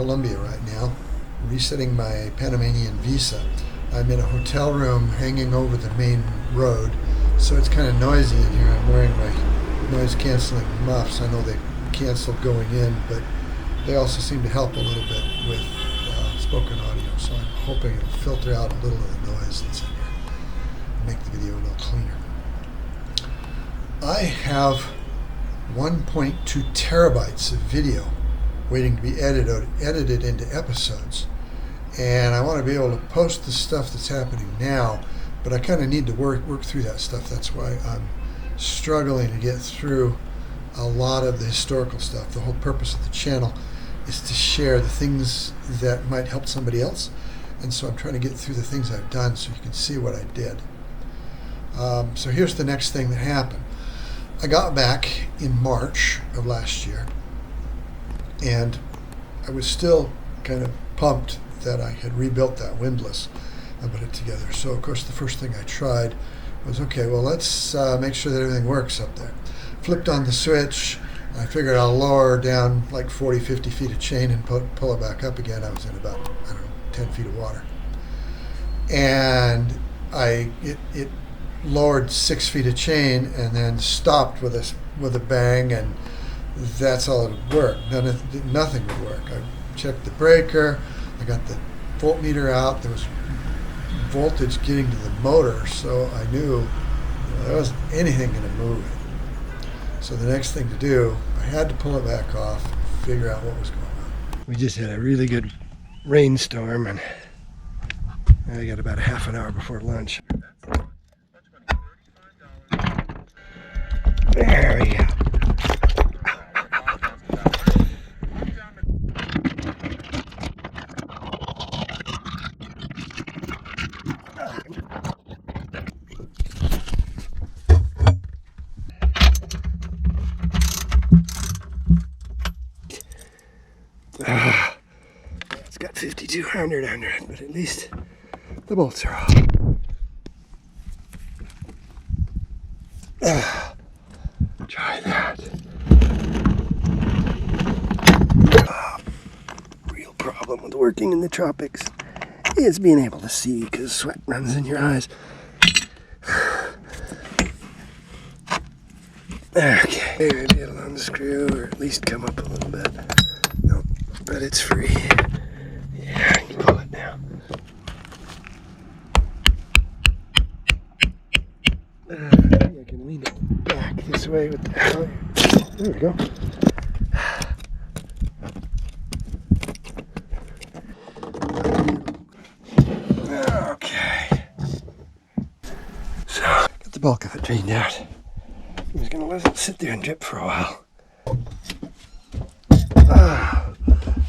Colombia right now, resetting my Panamanian visa. I'm in a hotel room hanging over the main road, so it's kind of noisy in here. I'm wearing my noise-canceling muffs. I know they cancel going in, but they also seem to help a little bit with spoken audio, so I'm hoping it'll filter out a little of the noise that's in here and make the video a little cleaner. I have 1.2 terabytes of video waiting to be edited into episodes, and I want to be able to post the stuff that's happening now, but I kind of need to work through that stuff. That's why I'm struggling to get through a lot of the historical stuff. The whole purpose of the channel is to share the things that might help somebody else, and so I'm trying to get through the things I've done so you can see what I did. So here's the next thing that happened. I got back in March of last year, and I was still kind of pumped that I had rebuilt that Windlass and put it together. So of course the first thing I tried was, okay, well, let's make sure that everything works up there. Flipped on the switch. I figured I'll lower down like 40, 50 feet of chain and pull it back up again. I was in about, 10 feet of water. And it lowered 6 feet of chain and then stopped with a bang, and that's all it would work. Nothing would work. I checked the breaker. I got the voltmeter out. There was voltage getting to the motor, so I knew there wasn't anything going to move it. So the next thing to do, I had to pull it back off, figure out what was going on. We just had a really good rainstorm, and I got about a half an hour before lunch. There we go. It's got 5200 under it, but at least the bolts are off. Try that. Real problem with working in the tropics is being able to see, because sweat runs in your eyes. Okay, maybe it'll unscrew or at least come up a little bit. Nope, but it's free. Yeah, I can pull it now. I can lean it back this way with the halyard. There we go. Okay. So, got the bulk of it drained out. I'm just going to let it sit there and drip for a while.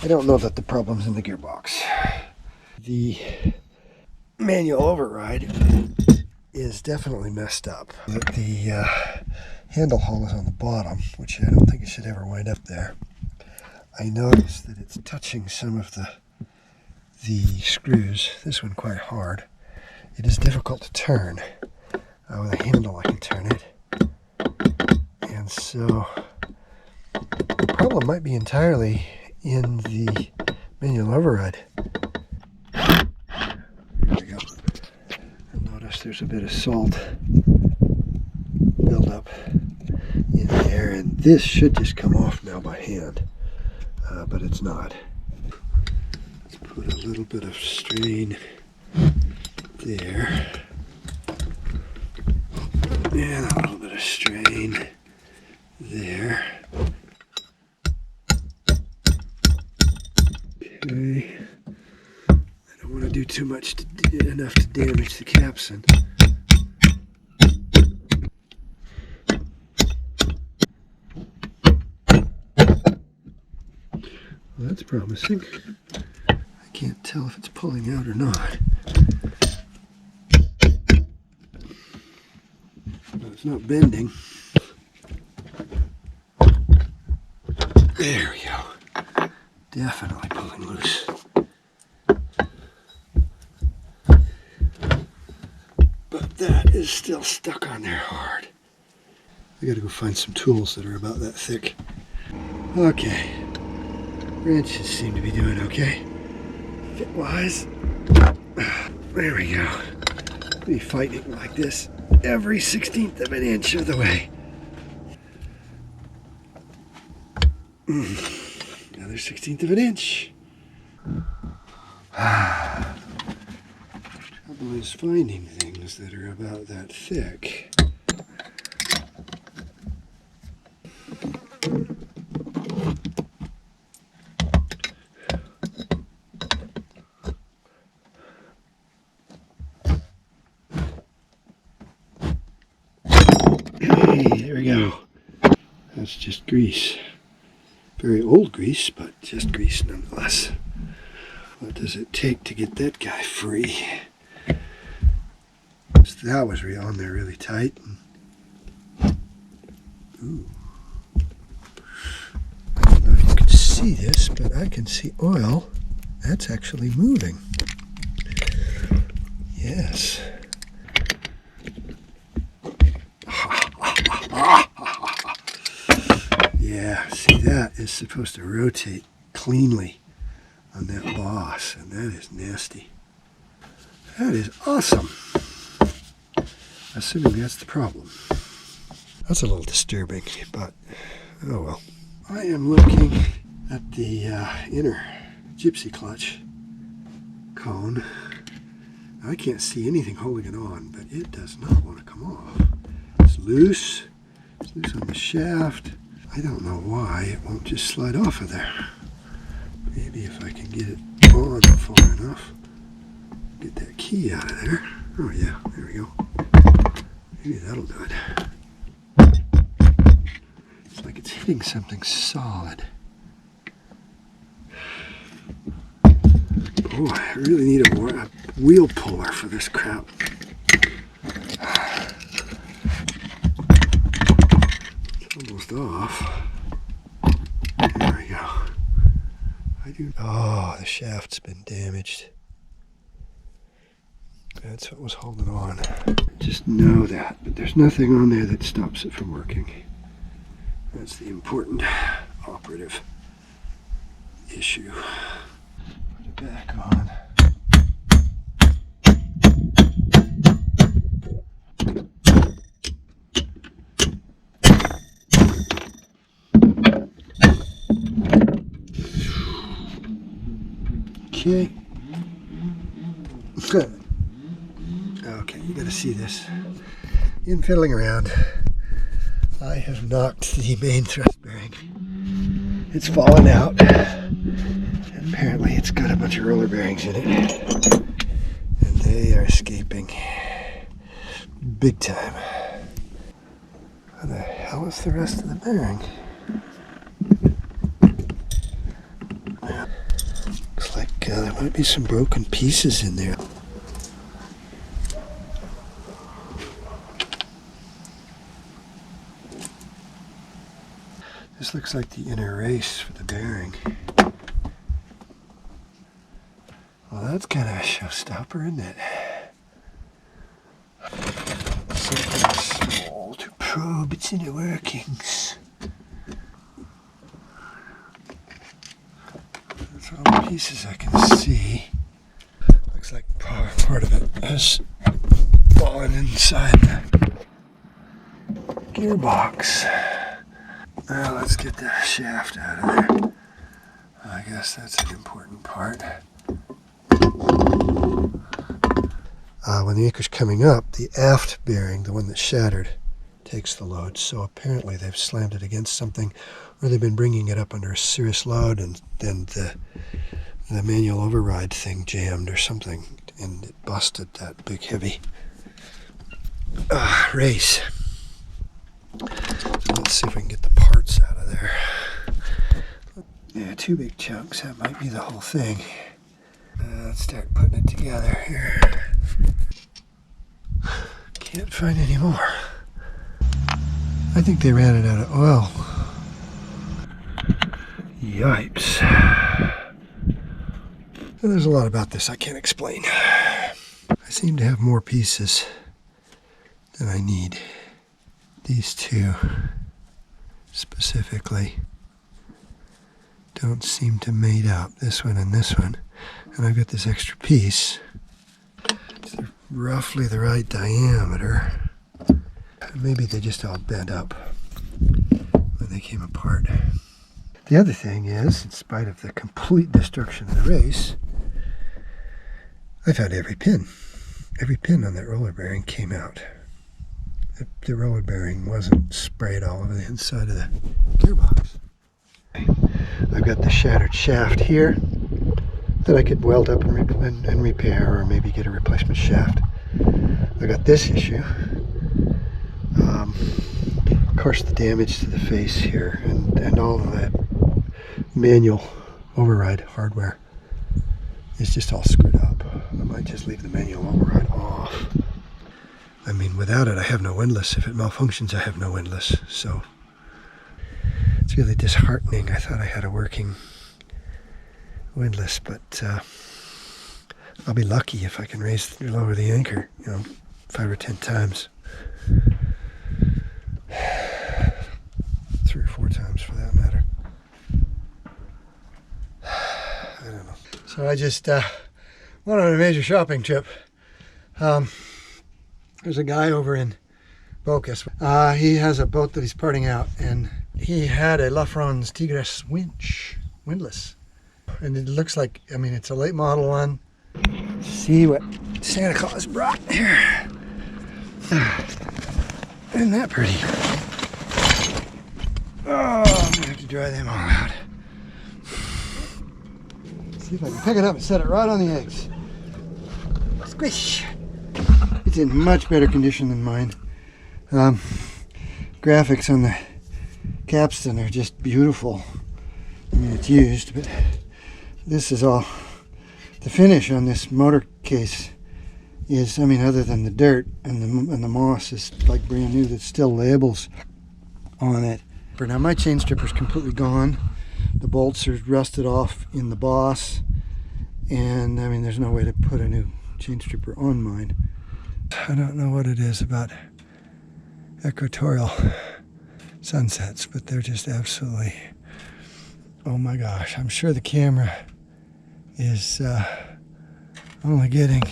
I don't know that the problem's in the gearbox. The manual override is definitely messed up. The handle hole is on the bottom, which I don't think it should ever wind up there. I noticed that it's touching some of the screws, this one quite hard. It is difficult to turn. With a handle I can turn it. And so the problem might be entirely in the manual override. There we go. You'll notice there's a bit of salt buildup in there, and this should just come off now by hand, but it's not. Let's put a little bit of strain there, and a little bit of strain there. Okay. I don't want to do too much, enough to damage the capstan. Well, that's promising. I can't tell if it's pulling out or not. No, it's not bending. There we go. Definitely pulling loose. But that is still stuck on there hard. I gotta go find some tools that are about that thick. Okay. Wrenches seem to be doing okay. Fit-wise. There we go. Be fighting like this every 16th of an inch of the way. Another 16th of an inch. Trouble is finding things that are about that thick. Hey, there we go. That's just grease. Very old grease, but just grease nonetheless. What does it take to get that guy free? So that was on there really tight. Ooh. I don't know if you can see this, but I can see oil. That's actually moving. Yes. Yeah, see, that is supposed to rotate cleanly on that boss, and that is nasty. That is awesome. Assuming that's the problem. That's a little disturbing, but oh well. I am looking at the inner gypsy clutch cone. I can't see anything holding it on, but it does not want to come off. It's loose. It's loose on the shaft. I don't know why it won't just slide off of there. Maybe if I can get it on far enough, get that key out of there. Oh yeah, there we go. Maybe that'll do it. It's like it's hitting something solid. Oh, I really need a wheel puller for this crap. Almost off. There we go. Oh, the shaft's been damaged. That's what was holding on. Just know that, but there's nothing on there that stops it from working. That's the important operative issue. Put it back on. Okay. Okay, you gotta see this. In fiddling around, I have knocked the main thrust bearing. It's fallen out. And apparently it's got a bunch of roller bearings in it. And they are escaping big time. How the hell is the rest of the bearing? Looks like there might be some broken pieces in there. This looks like the inner race for the bearing. Well, that's kind of a showstopper, isn't it? Something small to probe its inner workings. That's all the pieces I can see. Looks like part of it has fallen inside the gearbox. Now let's get the shaft out of there. I guess that's an important part. When the anchor's coming up, the aft bearing, the one that shattered, takes the load. So apparently they've slammed it against something, or they've been bringing it up under a serious load, and then the manual override thing jammed or something, and it busted that big heavy race. Let's see if we can get the parts out of there. Yeah, two big chunks. That might be the whole thing. Let's start putting it together here. Can't find any more. I think they ran it out of oil. Yipes. And there's a lot about this I can't explain. I seem to have more pieces than I need. These two specifically don't seem to mate up, this one and this one. And I've got this extra piece. It's roughly the right diameter. Maybe they just all bent up when they came apart. The other thing is, in spite of the complete destruction of the race, I found every pin. Every pin on that roller bearing came out. The roller bearing wasn't sprayed all over the inside of the gearbox. I've got the shattered shaft here that I could weld up and repair, or maybe get a replacement shaft. I got this issue. Of course, the damage to the face here and all of that manual override hardware is just all screwed up. I might just leave the manual override off. I mean, without it, I have no windlass. If it malfunctions, I have no windlass. So it's really disheartening. I thought I had a working windlass, but I'll be lucky if I can lower the anchor, 5 or 10 times. 3 or 4 times for that matter. I don't know. So I just went on a major shopping trip. There's a guy over in Bocas. He has a boat that he's parting out, and he had a Lafron's Tigres windlass. And it looks like, it's a late model one. See what Santa Claus brought here. Isn't that pretty? Oh, I'm gonna have to dry them all out. See if I can pick it up and set it right on the eggs. Squish! It's in much better condition than mine. Graphics on the capstan are just beautiful. It's used, but this is all. The finish on this motor case is, other than the dirt and the moss, is like brand new. There's still labels on it. For now, my chain stripper's completely gone. The bolts are rusted off in the boss, and there's no way to put a new chain stripper on mine. I don't know what it is about equatorial sunsets, but they're just absolutely, oh my gosh. I'm sure the camera is only getting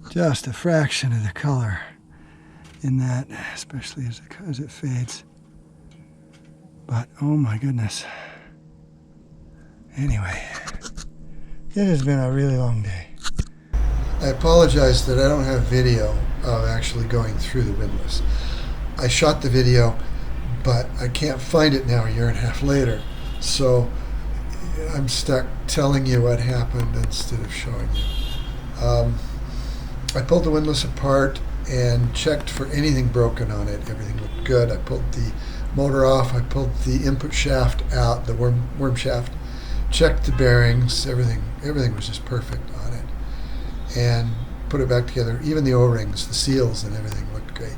just a fraction of the color in that, especially as it fades. But oh my goodness. Anyway, it has been a really long day. I apologize that I don't have video of actually going through the windlass. I shot the video, but I can't find it now a year and a half later. So I'm stuck telling you what happened instead of showing you. I pulled the windlass apart and checked for anything broken on it. Everything looked good. I pulled the motor off. I pulled the input shaft out, the worm shaft. Checked the bearings. Everything was just perfect on it. And put it back together. Even the O-rings, the seals and everything looked great.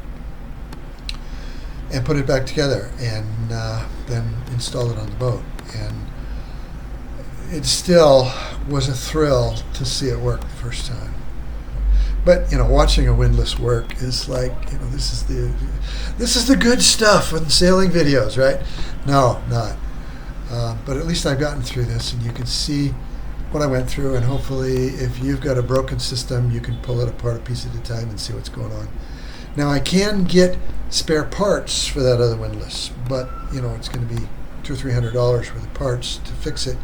And put it back together and then installed it on the boat. And it still was a thrill to see it work the first time. But watching a windlass work is like, this is the good stuff in sailing videos, right? No, not. But at least I've gotten through this, and you can see what I went through. And hopefully, if you've got a broken system, you can pull it apart a piece at a time and see what's going on. Now I can get spare parts for that other windlass, but it's going to be $200 or $300 worth of parts to fix it.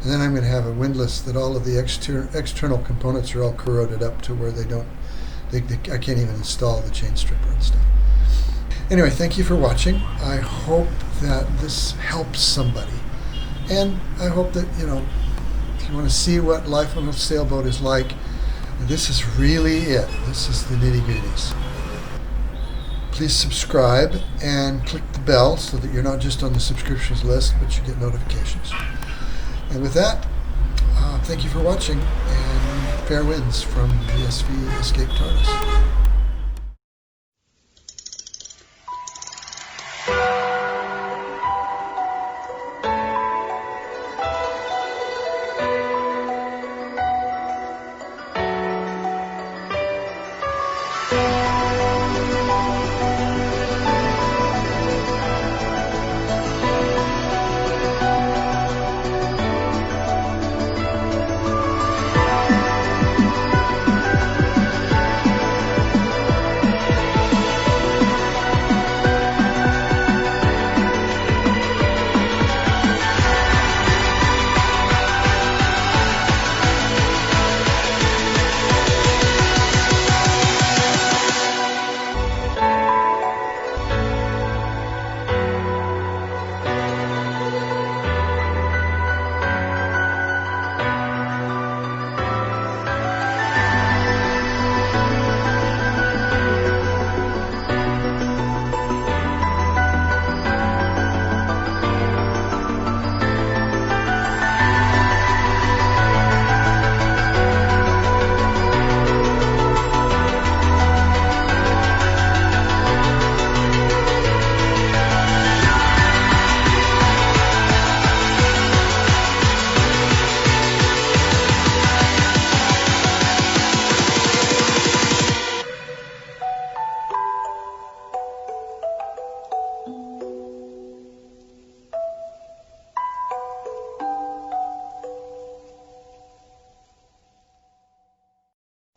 And then I'm going to have a windlass that all of the external components are all corroded up to where I can't even install the chain stripper and stuff. Anyway, thank you for watching. I hope that this helps somebody. And I hope that, if you want to see what life on a sailboat is like, this is really it. This is the nitty-gritties. Please subscribe and click the bell so that you're not just on the subscriptions list, but you get notifications. And with that, thank you for watching, and fair winds from VSV Escape TARDIS.